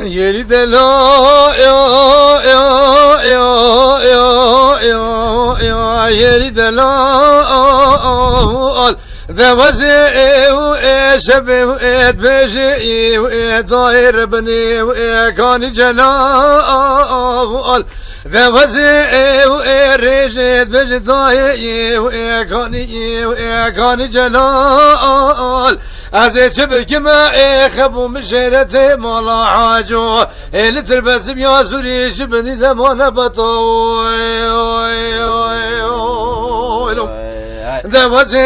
Yeri de la ya ya ya ya ya ya yeri de la al Devazi şebe et beji dair beni kani celal Devazi rejet beji dair kani celal Az çebekime xebu müşerete mala hacu eli terbezim ya suri şibni de mana bato Devazi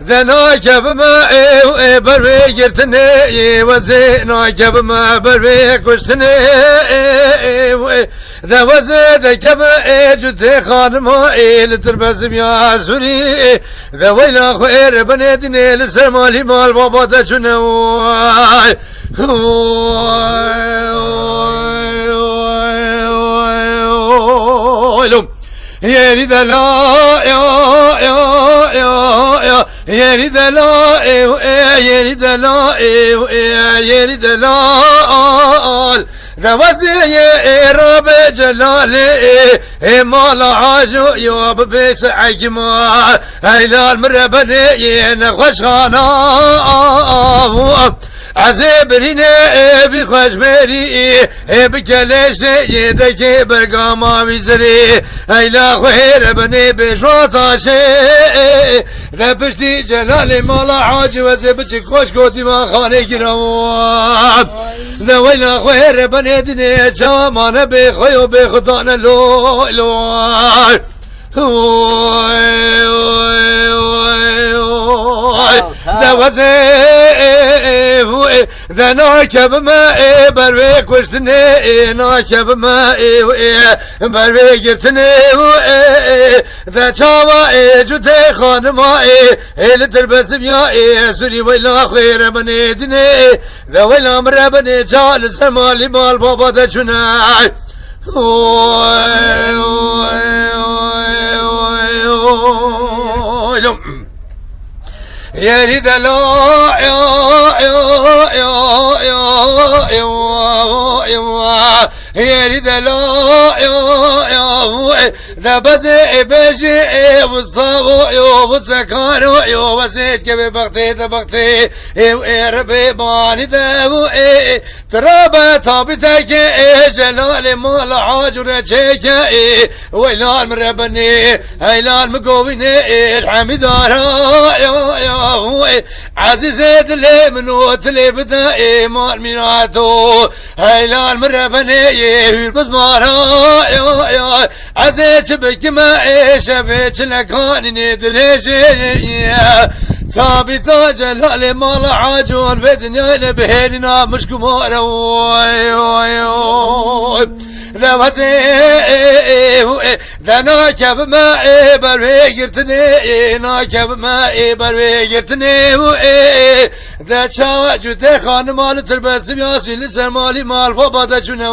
de nakebime berve girtine vazi nakebime berve kuştine Devazi de kebe cüde khanıma eli terbezim ya suri de veyla khayr beni dinle sermali mal baba da çune Yeri de la ya ya ya ya yeri de la yeri de la yeri de la Devaziye Rabbe Celali mala hacu yub beş akma Eylal mrebeni yine hoşhana Azebirine bi khoşmeri bi keleşe yedeki bergama vizri Eyla khayr beni bi şotaşe Repişti Celali mala hacu ve zebçi koş kodima khane giram Neveyla khayr beni dine çamana bi khoyu bi khudana lo lo Devazi de nakebime berve kuştine nakebime berve girtine de çava cüde khanıma eli terbezim ya suri veyla khayr beni dine de veyla mre beni çal semali mal baba da çunay Yeri de la ya ya ya ya ya yeri de la ya ya da baze beji vusavu yo vusakaro yo vaset ke bakte da bakte erbe bani da bu traba tabita ke celal mal hajur çeke velal mrebani helal mgovine hamidara ya ya عزيز دلي من وتلي بدا مال ميناتو هيلال مربني بزمارا يا عزيز بكما شبيت لكاني ندريشي ثابت جلال مال عاجون بدنا بهينا مش كمارا Devazi de nakebime berve girtine nakebime berve girtine de çava cüde khanım alı terbezim ya sili sermali mal baba da cüne